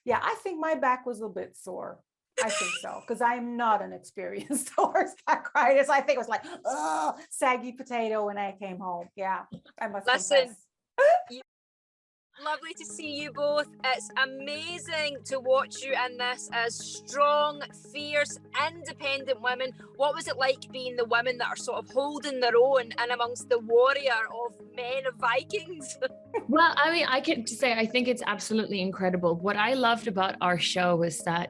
Yeah, I think my back was a bit sore. I think so, because I'm not an experienced horseback rider. So I think it was like, oh, saggy potato when I came home. Yeah, I must Listen, confess. lovely to see you both. It's amazing to watch you in this as strong, fierce, independent women. What was it like being the women that are sort of holding their own and amongst the warrior of men of Vikings? Well, I mean, I can say I think it's absolutely incredible. What I loved about our show was that,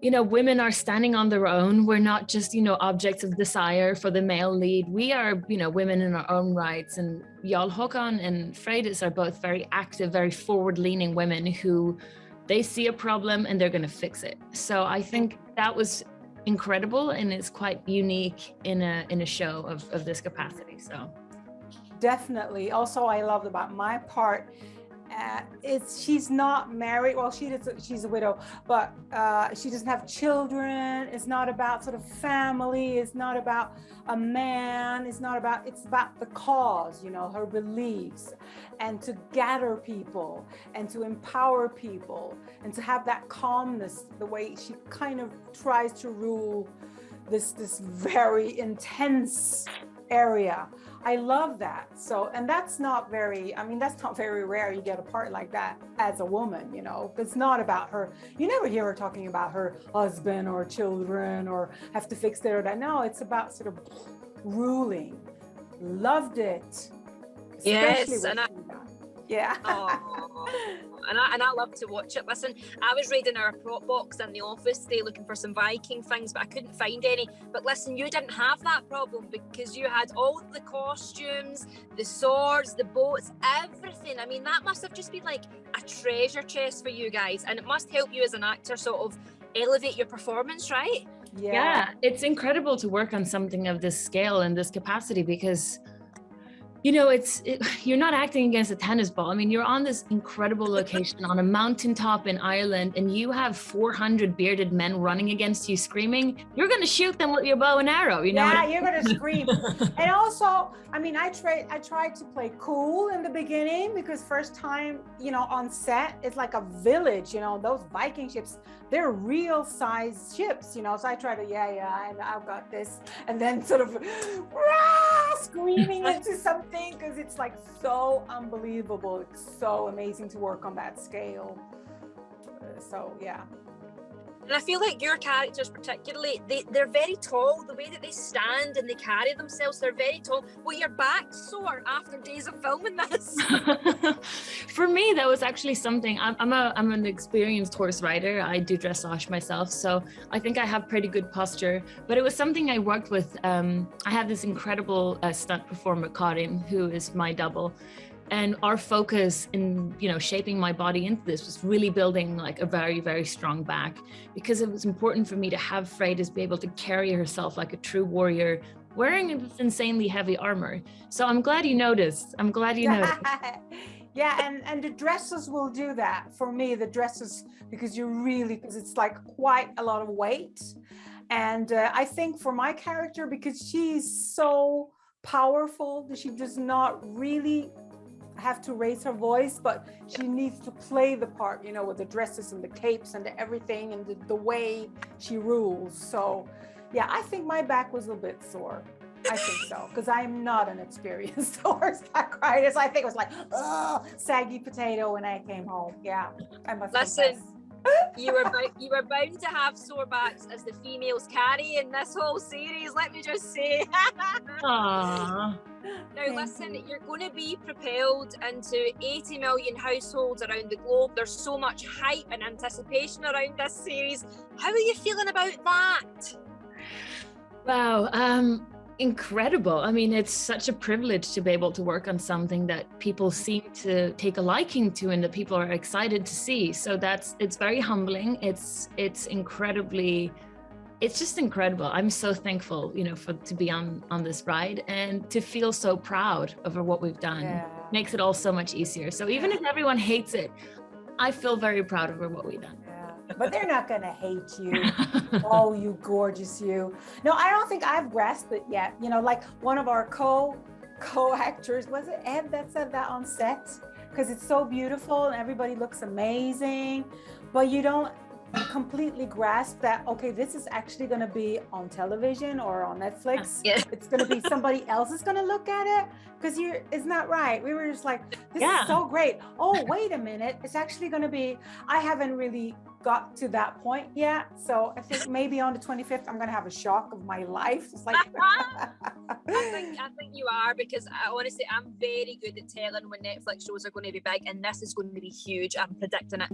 you know, women are standing on their own. We're not just, you know, objects of desire for the male lead. We are, you know, women in our own rights. And Jarl Håkon and Freydis are both very active, very forward-leaning women who they see a problem and they're going to fix it. So I think that was incredible, and it's quite unique in a show of this capacity. So Definitely. Also, I loved about my part, she's not married. Well, she's a widow, but she doesn't have children. It's not about sort of family. It's not about a man. It's about the cause, you know, her beliefs, and to gather people and to empower people and to have that calmness, the way she kind of tries to rule this very intense area. I love that. So, and that's not very rare. You get a part like that as a woman, you know. It's not about her. You never hear her talking about her husband or children or have to fix their or that. No, it's about sort of ruling. Loved it. Yes, yeah. And I love to watch it. Listen, I was reading our prop box in the office today looking for some Viking things, but I couldn't find any. But listen, you didn't have that problem because you had all the costumes, the swords, the boats, everything. I mean, that must have just been like a treasure chest for you guys, and it must help you as an actor sort of elevate your performance, right? Yeah, it's incredible to work on something of this scale and this capacity because, you know, you're not acting against a tennis ball. I mean, you're on this incredible location on a mountaintop in Ireland, and you have 400 bearded men running against you screaming. You're going to shoot them with your bow and arrow, you know? Yeah, you're going to scream. And also, I mean, I tried to play cool in the beginning because first time, you know, on set, it's like a village, you know, those Viking ships, they're real size ships, you know, so I try to, I've got this. And then sort of screaming into something because it's like so unbelievable. It's so amazing to work on that scale. So, yeah. And I feel like your characters particularly, they're very tall. The way that they stand and they carry themselves, they're very tall. Well, your back sore after days of filming this. For me, that was actually something. I'm an experienced horse rider. I do dressage myself, so I think I have pretty good posture. But it was something I worked with. I have this incredible stunt performer, Karin, who is my double. And our focus in, you know, shaping my body into this was really building like a very, very strong back, because it was important for me to have Freydis be able to carry herself like a true warrior wearing this insanely heavy armor. So I'm glad you noticed. Yeah, and the dresses will do that for me. The dresses, because it's like quite a lot of weight. And I think for my character, because she's so powerful that she does not really have to raise her voice, but she needs to play the part, you know, with the dresses and the capes and everything and the way she rules. So yeah, I think my back was a bit sore. I think so, because I'm not an experienced horseback rider. So I think it was like, oh, saggy potato when I came home. Yeah, I must confess. You were bound to have sore backs as the females carry in this whole series, let me just say. Aww. Now listen, you're going to be propelled into 80 million households around the globe. There's so much hype and anticipation around this series. How are you feeling about that? Wow, incredible. I mean, it's such a privilege to be able to work on something that people seem to take a liking to and that people are excited to see. So it's very humbling. It's incredibly, it's just incredible. I'm so thankful, you know, to be on this ride and to feel so proud over what we've done. Yeah. Makes it all so much easier. So even if everyone hates it, I feel very proud over what we've done. But they're not going to hate you. Oh, you gorgeous you. No, I don't think I've grasped it yet. You know, like one of our co-actors, was it Ed that said that on set? Because it's so beautiful and everybody looks amazing. but you don't completely grasp that, okay, this is actually going to be on television or on Netflix. Yeah. It's going to be somebody else is going to look at it, because it's not right. We were just like, this is so great. Oh, wait a minute. It's actually going to be, I haven't really got to that point yet. So I think maybe on the 25th, I'm going to have a shock of my life. It's like, I think you are, because honestly, I'm very good at telling when Netflix shows are going to be big, and this is going to be huge. I'm predicting it.